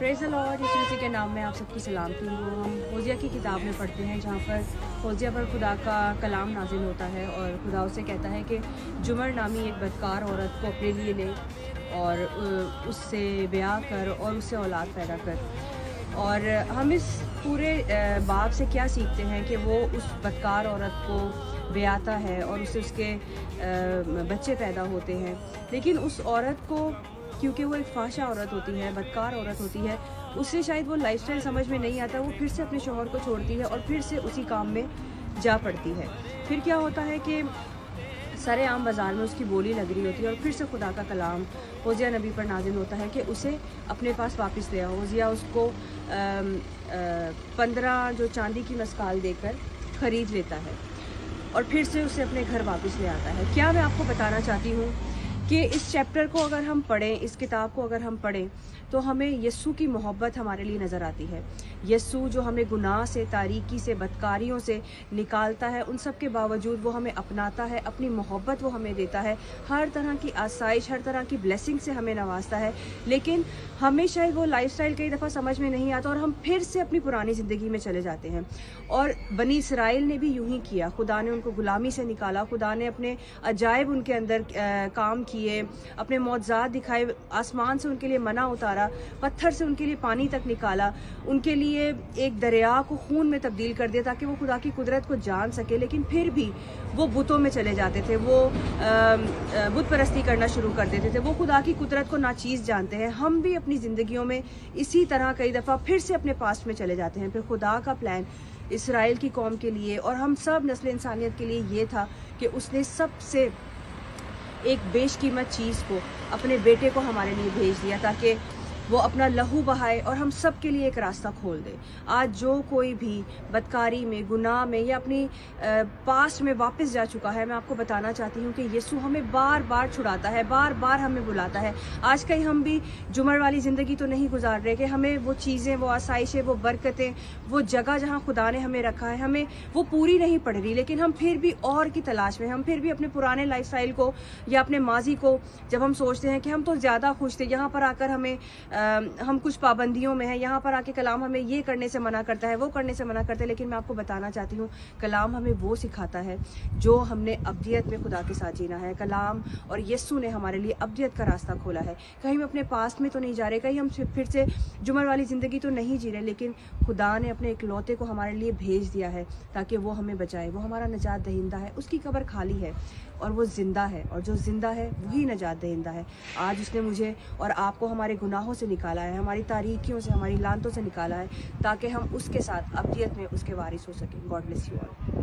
Praise the lord. यीशु मसीह के नाम में आप सबकी सलामती हो। हम होजिया की किताब में पढ़ते हैं जहाँ पर होजिया पर खुदा का कलाम नाजिल होता है और खुदा उसे कहता है कि जुमर नामी एक बदकार औरत को अपने लिए ले और उससे ब्याह कर और उससे औलाद पैदा कर। और हम इस पूरे बाब से क्या सीखते हैं कि वो उस बदकार औरत को ब्याहता है और उससे उसके बच्चे पैदा होते हैं, लेकिन उस औरत को, क्योंकि वो एक फाशा औरत होती है, बदकार औरत होती है, उससे शायद वो लाइफस्टाइल समझ में नहीं आता, वो फिर से अपने शौहर को छोड़ती है और फिर से उसी काम में जा पड़ती है। फिर क्या होता है कि सारे आम बाज़ार में उसकी बोली लग रही होती है और फिर से खुदा का कलाम होजिया नबी पर नाजिल होता है कि उसे अपने पास वापस ले आओ। होजिया उसको 15 जो चांदी की मस्काल देकर ख़रीद लेता है और फिर से उसे अपने घर वापस ले आता है। क्या मैं आपको बताना चाहती हूँ कि इस चैप्टर को अगर हम पढ़ें, इस किताब को अगर हम पढ़ें, तो हमें यस्सू की मोहब्बत हमारे लिए नज़र आती है। यस्सू जो हमें गुनाह से, तारीकी से, बदकारियों से निकालता है, उन सब के बावजूद वो हमें अपनाता है, अपनी मोहब्बत वो हमें देता है, हर तरह की आसाइश, हर तरह की ब्लेसिंग से हमें नवाजता है। लेकिन हमें शायद वो लाइफस्टाइल कई दफ़ा समझ में नहीं आता और हम फिर से अपनी पुरानी ज़िंदगी में चले जाते हैं। और बनी इसराइल ने भी यूं ही किया। खुदा ने उनको गुलामी से निकाला, खुदा ने अपने अजायब उनके अंदर काम किए, अपने मौजज़ात दिखाए, आसमान से उनके लिए मना उतारा, पत्थर से उनके लिए पानी तक निकाला, उनके लिए एक दरिया को खून में तब्दील कर दिया ताकि वो खुदा की कुदरत को जान सके। लेकिन फिर भी वो बुतों में चले जाते थे, वो बुत परस्ती करना शुरू कर देते थे, वो खुदा की कुदरत को नाचीज़ जानते हैं। हम भी अपनी ज़िंदगियों में इसी तरह कई दफ़ा फिर से अपने पास्ट में चले जाते हैं। फिर खुदा का प्लान इसराइल की कौम के लिए और हम सब नस्ल इंसानियत के लिए ये था कि उसने सबसे एक बेशकीमत चीज़ को, अपने बेटे को हमारे लिए भेज दिया ताकि वो अपना लहू बहाए और हम सब के लिए एक रास्ता खोल दे। आज जो कोई भी बदकारी में, गुनाह में या अपनी पास्ट में वापस जा चुका है, मैं आपको बताना चाहती हूँ कि यीशु हमें बार बार छुड़ाता है, बार बार हमें बुलाता है। आज कहीं हम भी जुमर वाली ज़िंदगी तो नहीं गुजार रहे कि हमें वो चीज़ें, वो आसाइशें, वो बरकतें, वो जगह जहाँ खुदा ने हमें रखा है, हमें वो पूरी नहीं पड़ रही, लेकिन हम फिर भी और की तलाश में, हम फिर भी अपने पुराने लाइफस्टाइल को या अपने माजी को जब हम सोचते हैं कि हम तो ज़्यादा खुश थे, यहाँ पर आकर हमें हम कुछ पाबंदियों में हैं, यहाँ पर आके कलाम हमें ये करने से मना करता है, वो करने से मना करता है। लेकिन मैं आपको बताना चाहती हूँ, कलाम हमें वो सिखाता है जो हमने अब्दियत में खुदा के साथ जीना है। कलाम और यस्सू ने हमारे लिए अब्दियत का रास्ता खोला है। कहीं हम अपने पास्ट में तो नहीं जा रहे, कहीं हम फिर से जुमर वाली ज़िंदगी तो नहीं जी रहे, लेकिन खुदा ने अपने इकलौते को हमारे लिए भेज दिया है ताकि वो हमें बचाए। वो हमारा निजात दहिंदा है, उसकी कब्र खाली है और वो ज़िंदा है, और जो ज़िंदा है वही निजात दहिंदा है। आज उसने मुझे और आपको हमारे गुनाहों से निकाला है, हमारी तारीकियों से, हमारी लानतों से निकाला है ताकि हम उसके साथ अब्दियत में उसके वारिस हो सकें। God bless you all.